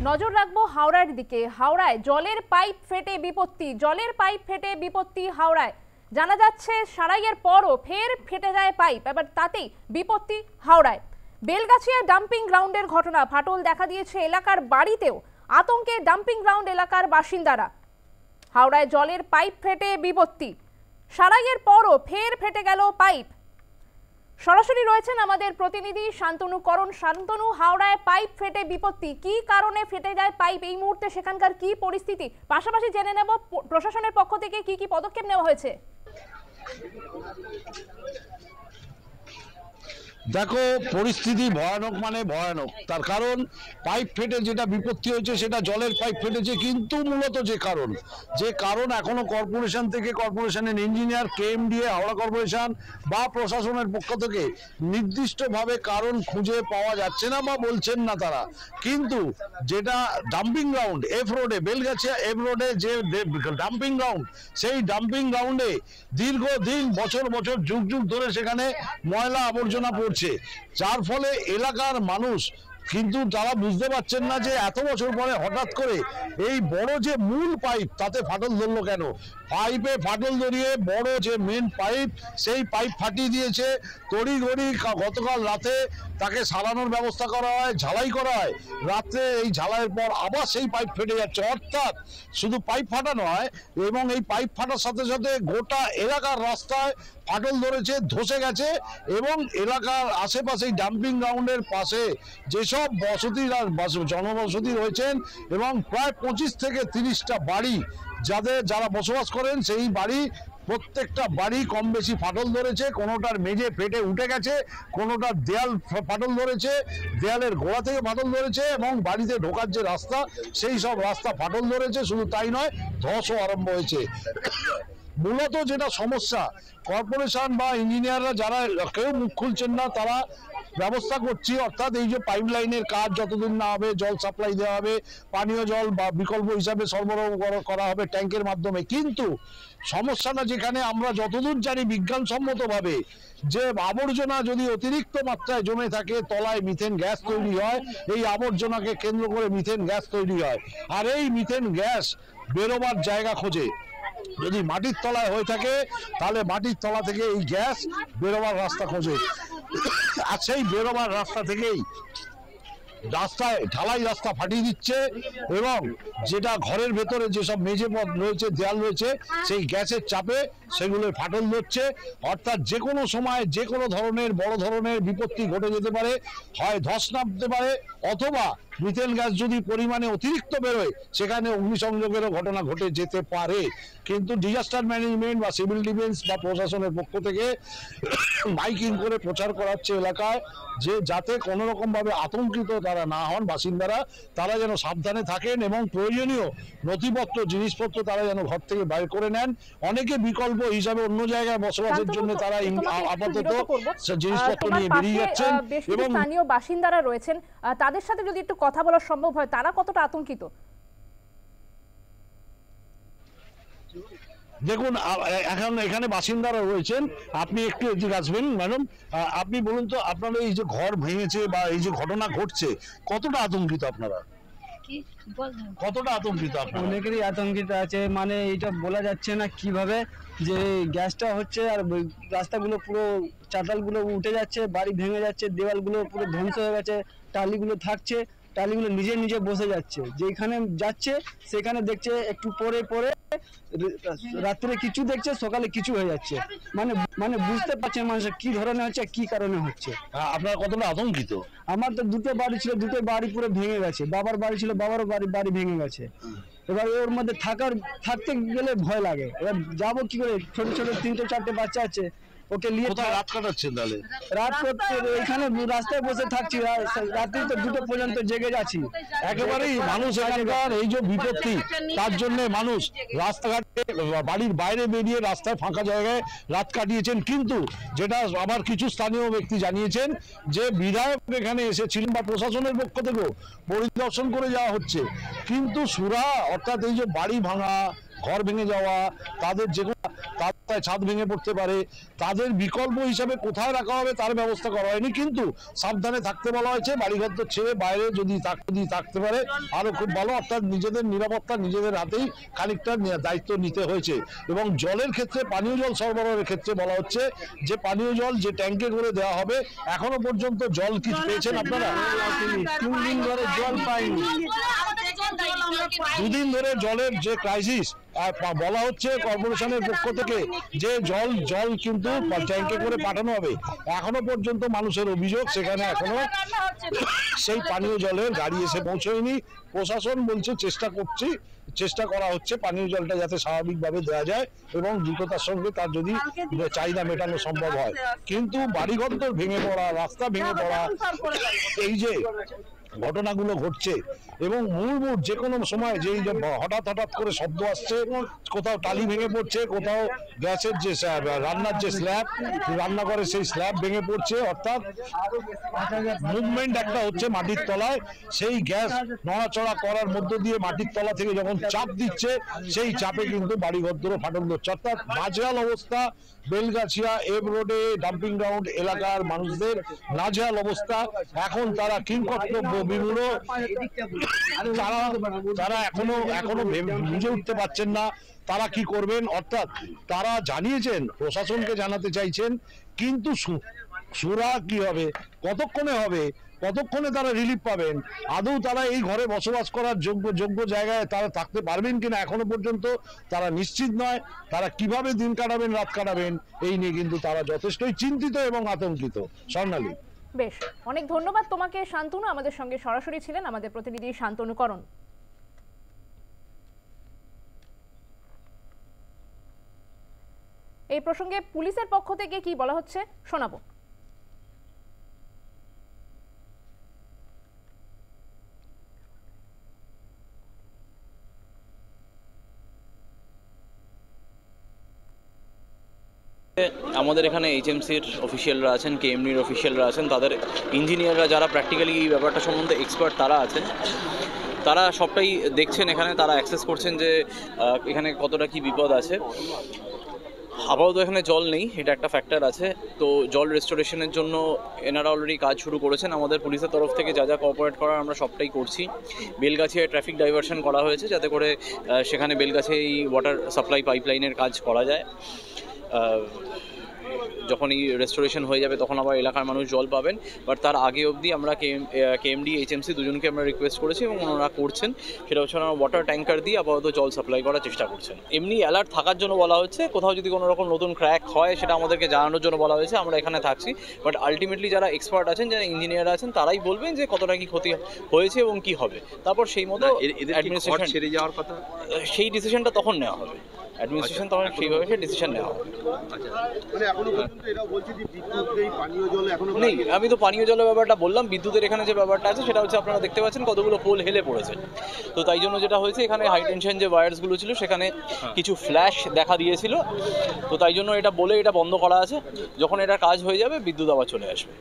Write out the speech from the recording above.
নজর রাখবো হাওড়ার দিকে। হাওড়ায় জলের পাইপ ফেটে বিপত্তি হাওড়ায়। জানা যাচ্ছে সারাইয়ের পরও ফের ফেটে যায় পাইপ, এবার তাতেই বিপত্তি হাওড়ায়। বেলগাছিয়া ডাম্পিং গ্রাউন্ডের ঘটনা, ফাটল দেখা দিয়েছে এলাকার বাড়িতেও। আতঙ্কে ডাম্পিং গ্রাউন্ড এলাকার বাসিন্দারা। হাওড়ায় জলের পাইপ ফেটে বিপত্তি, সারাইয়ের পরও ফের ফেটে গেল পাইপ। সরাসরি রয়েছেন আমাদের প্রতিনিধি শান্তনু করণ। শান্তনু, হাওড়ায় পাইপ ফেটে বিপত্তি, কি কারণে ফেটে যায় পাইপ, এই মুহূর্তে সেখানকার কি পরিস্থিতি, পাশাপাশি জেনে নেব প্রশাসনের পক্ষ থেকে কি পদক্ষেপ নেওয়া হয়েছে। দেখো, পরিস্থিতি ভয়ানক মানে ভয়ানক। তার কারণ পাইপ ফেটে যেটা বিপত্তি হয়েছে সেটা জলের পাইপ ফেটেছে, কিন্তু মূলত যে কারণ এখনো কর্পোরেশন থেকে, কর্পোরেশনের ইঞ্জিনিয়ার, কেএমডিএ, হাওড়া কর্পোরেশন বা প্রশাসনের পক্ষ থেকে নির্দিষ্টভাবে কারণ খুঁজে পাওয়া যাচ্ছে না বা বলছেন না তারা। কিন্তু যেটা ডাম্পিং গ্রাউন্ড এফ রোডে, বেলগাছিয়া এফ রোডে যে ডাম্পিং গ্রাউন্ড, সেই ডাম্পিং গ্রাউন্ডে দীর্ঘদিন বছর যুগ ধরে সেখানে ময়লা আবর্জনা পড়ছে, যার ফলে এলাকার মানুষ কিন্তু তারা বুঝতে পারছেন না যে এত বছর পরে হঠাৎ করে এই বড় যে মূল পাইপ তাতে ফাটল ধরলো কেন। পাইপে ফাটল ধরিয়ে বড় যে মেন পাইপ, সেই পাইপ ফাটিয়ে দিয়েছে। তড়িঘড়ি গতকাল রাতে তাকে সারানোর ব্যবস্থা করা হয়, ঝালাই করা হয়। রাত্রে এই ঝালাইয়ের পর আবার সেই পাইপ ফেটে যাচ্ছে। অর্থাৎ শুধু পাইপ ফাটা নয়, এবং এই পাইপ ফাটার সাথে সাথে গোটা এলাকার রাস্তায় ফাটল ধরেছে, ধসে গেছে। এবং এলাকার আশেপাশে ডাম্পিং গ্রাউন্ডের পাশে যেসব জনবসতি রয়েছেন, এবং প্রায় 25 থেকে 30টা বাড়ি যারা বসবাস করেন, সেই বাড়ি প্রত্যেকটা বাড়ি কম বেশি ফাটল ধরেছে। কোনোটার মেঝে ফেটে উঠে গেছে, কোনোটার দেয়াল ফাটল ধরেছে, দেয়ালের গোড়া থেকে ফাটল ধরেছে, এবং বাড়িতে ঢোকার যে রাস্তা, সেই সব রাস্তা ফাটল ধরেছে। শুধু তাই নয়, ধসও আরম্ভ হয়েছে। মূলত যেটা সমস্যা, কর্পোরেশন বা ইঞ্জিনিয়াররা যারা কেউ মুখ খুলছেন না, তারা ব্যবস্থা করছি, অর্থাৎ এই যে পাইপ লাইনের কাজ যতদিন না হবে, জল সাপ্লাই দেওয়া হবে, পানীয় জল বা বিকল্প হিসাবে সরবরাহ করা হবে ট্যাঙ্কের মাধ্যমে। কিন্তু সমস্যাটা যেখানে, আমরা যতদূর জানি বিজ্ঞানসম্মতভাবে, যে আবর্জনা যদি অতিরিক্ত মাত্রায় জমে থাকে, তলায় মিথেন গ্যাস তৈরি হয়। এই আবর্জনাকে কেন্দ্র করে মিথেন গ্যাস তৈরি হয়, আর এই মিথেন গ্যাস বেরোবার জায়গা খোঁজে। যদি মাটির তলায় হয়ে থাকে, তাহলে মাটির তলা থেকে এই গ্যাস বেরোবার রাস্তা খোঁজে। আর সেই বেরোবার রাস্তা থেকেই রাস্তায় ঢালাই রাস্তা ফাটিয়ে দিচ্ছে, এবং যেটা ঘরের ভেতরে যেসব মেঝে পথ রয়েছে, দেয়াল রয়েছে, সেই গ্যাসের চাপে সেগুলো ফাটল ধরছে। অর্থাৎ যে কোনো সময় যে কোনো ধরনের বড় ধরনের বিপত্তি ঘটে যেতে পারে। হয় ধস নামতে পারে, অথবা মিথেন গ্যাস যদি পরিমাণে অতিরিক্ত বেরোয়, সেখানে অগ্নিসংযোগেরও ঘটনা ঘটে যেতে পারে। কিন্তু ডিজাস্টার ম্যানেজমেন্ট বা সিভিল ডিফেন্স বা প্রশাসনের পক্ষ থেকে মাইকিং করে প্রচার করাচ্ছে এলাকায়, যে যাতে কোনো রকম ভাবে আতঙ্কিত তারা না হন বাসিন্দারা, তারা যেন সাবধানে থাকেন, এবং প্রয়োজনীয় নথিপত্র, জিনিসপত্র তারা যেন ঘর থেকে বাইর করে নেন। অনেকে বিকল্প হিসাবে অন্য জায়গায় বসবাসের জন্য তারা আপাতত জিনিসপত্র নিয়ে বেরিয়ে যাচ্ছেন। এবং স্থানীয় বাসিন্দারা রয়েছেন, তাদের সাথে যদি একটু কথা বলা সম্ভব হয়, তারা কতটা আতঙ্কিত? দেখুন, এখন এখানে বাসিন্দারা রয়েছেন, আপনি একটু এদিকে আসবেন ম্যাডাম। আপনি বলুন তো, আপনারা এই যে ঘর ভেঙেছে বা এই যে ঘটনা ঘটছে, কতটা আতঙ্কিত আপনারা? কতটা আতঙ্কিত আপনারা? অনেকেরই আতঙ্কিত আছে, মানে এটা বলা যাচ্ছে না কিভাবে যে গ্যাসটা হচ্ছে, আর রাস্তাগুলো পুরো চাতালগুলো উঠে যাচ্ছে, বাড়ি ভেঙে যাচ্ছে, দেওয়ালগুলো পুরো ধ্বংস হয়ে গেছে, টালিগুলো থাকছে, টালিগুলো নিজে বসে যাচ্ছে। যেখানে যাচ্ছে সেখানে দেখছে একটু পরে রাত্রে কিছু দেখছে, সকালে কিছু হয়ে যাচ্ছে। মানে বুঝতে পারছে মানুষ কি ধরনের হচ্ছে, কি কারণে হচ্ছে। আপনারা কতটা আতঙ্কিত? আমার তো দুটো বাড়ি ছিল, দুটো বাড়ি পুরো ভেঙে গেছে। বাবার বাড়ি ছিল, বাবারও বাড়ি ভেঙে গেছে। এবার ওর মধ্যে থাকতে গেলে ভয় লাগে। এবার যাবো কি করে? ছোট 3-4টে বাচ্চা আছে, ওকে নিয়ে রাত কাটাচ্ছেন? তাহলে রাত করতে এখানে রাস্তায় বসে থাকছি, রাত্রি তো 2টো পর্যন্ত জেগে যাচ্ছি। একেবারেই মানুষ এখানকার এই যে বিপত্তি, তার জন্য মানুষ রাস্তাঘাটে, বাড়ির বাইরে বেরিয়ে রাস্তায় ফাঁকা জায়গায় রাত কাটিয়েছেন। কিন্তু যেটা আবার কিছু স্থানীয় ব্যক্তি জানিয়েছেন, যে বিধায়ক এখানে এসেছিলেন বা প্রশাসনের পক্ষ থেকেও পরিদর্শন করে যাওয়া হচ্ছে, কিন্তু সুরা, অর্থাৎ এই যে বাড়ি ভাঙা, ঘর ভেঙে যাওয়া, তাদের ছাদ ভেঙে পড়তে পারে, তাদের বিকল্প হিসাবে কোথায় রাখা হবে তার ব্যবস্থা করা হয়নি, কিন্তু সাবধানে থাকতে বলা হয়েছে। বাড়িঘর তো ছেড়ে বাইরে যদি থাকতে পারে আরো খুব ভালো, অর্থাৎ নিজেদের নিরাপত্তা নিজেদের হাতেই খানিকটা দায়িত্ব নিতে হয়েছে। এবং জলের ক্ষেত্রে, পানীয় জল সরবরাহের ক্ষেত্রে বলা হচ্ছে যে পানীয় জল যে ট্যাঙ্কে করে দেওয়া হবে, এখনো পর্যন্ত জল কিছু পেয়েছেন আপনারা? 3 দিন ধরে জল পাইনি। 2 দিন ধরে জলের যে ক্রাইসিস, বলা হচ্ছে কর্পোরেশনের পক্ষ থেকে যে জল কিন্তু ট্যাঙ্কে করে পাঠানো হবে। এখনো পর্যন্ত মানুষের অভিযোগ সেখানে এখনো সেই পানীয় জলের গাড়ি এসে পৌঁছয়নি। প্রশাসন বলছে চেষ্টা করা হচ্ছে পানীয় জলটা যাতে স্বাভাবিকভাবে দেওয়া যায় এবং দ্রুততার সঙ্গে তার যদি চাহিদা মেটানো সম্ভব হয়। কিন্তু বাড়িঘর ভেঙে পড়া, রাস্তা ভেঙে পড়া, এই যে ঘটনাগুলো ঘটছে এবং মুড়মুড় যে কোনো সময় যে হঠাৎ করে শব্দ আসছে, কোথাও টালি ভেঙে পড়ছে, কোথাও গ্যাসের যে রান্নার যে স্ল্যাব রান্না করে সেই স্ল্যাব ভেঙে পড়ছে, অর্থাৎ মুভমেন্ট একটা হচ্ছে মাটির তলায়। সেই গ্যাস নড়াচড়া করার মধ্য দিয়ে মাটির তলা থেকে যখন চাপ দিচ্ছে, সেই চাপে কিন্তু বাড়িঘরগুলো ফাটল ধরছে। অর্থাৎ নাজেহাল অবস্থা বেলগাছিয়া এম রোডে ডাম্পিং গ্রাউন্ড এলাকার মানুষদের নাজেহাল অবস্থা। এখন তারা কিংকর্তব্য বিমূঢ়, তারা এখনো বুঝে উঠতে পারছেন না তারা কি করবেন। অর্থাৎ তারা জানিয়েছেন, প্রশাসনকে জানাতে চাইছেন, কিন্তু সুরা কি হবে, কতক্ষণে তারা রিলিফ পাবেন, আদৌ তারা এই ঘরে বসবাস করার যোগ্য জায়গায় তারা থাকতে পারবেন কিনা এখনো পর্যন্ত তারা নিশ্চিত নয়। তারা কিভাবে দিন কাটাবেন, রাত কাটাবেন, এই নিয়ে কিন্তু তারা যথেষ্টই চিন্তিত এবং আতঙ্কিত। স্বর্ণালী, বেশ, অনেক ধন্যবাদ তোমাকে শান্তনু। আমাদের সঙ্গে সরাসরি ছিলেন আমাদের প্রতিনিধি শান্তনুকরণ। এই প্রসঙ্গে পুলিশের পক্ষ থেকে কি বলা হচ্ছে শোনাবো। আমাদের এখানে এইচএমসির অফিসিয়ালরা আছেন, কেএমডির অফিসিয়ালরা আছেন, তাদের ইঞ্জিনিয়াররা যারা প্র্যাকটিক্যালি এই ব্যাপারটা সম্বন্ধে এক্সপার্ট তারা আছেন, তারা সবটাই দেখছেন এখানে, তারা অ্যাক্সেস করছেন যে এখানে কতটা কি বিপদ আছে। আপাতত এখানে জল নেই, এটা একটা ফ্যাক্টর আছে। তো জল রেস্টোরেশনের জন্য এনারা অলরেডি কাজ শুরু করেছেন। আমাদের পুলিশের তরফ থেকে যা কোঅপারেট করার আমরা সবটাই করছি। বেলগাছিয়ায় ট্রাফিক ডাইভারশন করা হয়েছে যাতে করে সেখানে বেলগাছিয়া এই ওয়াটার সাপ্লাই পাইপলাইনের কাজ করা যায়। যখনই রেস্টোরেশন হয়ে যাবে তখন আবার এলাকার মানুষ জল পাবেন। বাট তার আগে অবধি আমরা কেএমডি এইচএমসি দুজনকে আমরা রিকোয়েস্ট করেছি এবং ওনারা করছেন, সেটা হচ্ছে ওনারা ওয়াটার ট্যাঙ্কার দিয়ে আপাতত জল সাপ্লাই করার চেষ্টা করছেন। এমনি অ্যালার্ট থাকার জন্য বলা হচ্ছে, কোথাও যদি কোনো রকম নতুন ক্র্যাক হয় সেটা আমাদেরকে জানানোর জন্য বলা হয়েছে, আমরা এখানে থাকছি। বাট আলটিমেটলি যারা এক্সপার্ট আছেন, যারা ইঞ্জিনিয়ার আছেন, তারাই বলবেন যে কতটা কি ক্ষতি হয়েছে এবং কি হবে। তারপর সেই মতো অ্যাডমিনিস্ট্রেশন ছেড়ে যাওয়ার কথা, সেই ডিসিশনটা তখন নেওয়া হবে। অ্যাডমিনিস্ট্রেশন তখন সেইভাবে সে ডিসিশন নেওয়া হবে। নেই, আমি তো পানীয় জলের ব্যাপারটা বললাম। বিদ্যুতের এখানে যে ব্যাপারটা আছে সেটা হচ্ছে আপনারা দেখতে পাচ্ছেন কতগুলো পোল হেলে পড়েছে। তো তাই জন্য যেটা হয়েছে, এখানে হাই টেনশন যে ওয়্যারসগুলো ছিল সেখানে কিছু ফ্ল্যাশ দেখা দিয়েছিল। তো তাই জন্য এটা বলে এটা বন্ধ করা আছে। যখন এটা কাজ হয়ে যাবে বিদ্যুৎ আবার চলে আসবে।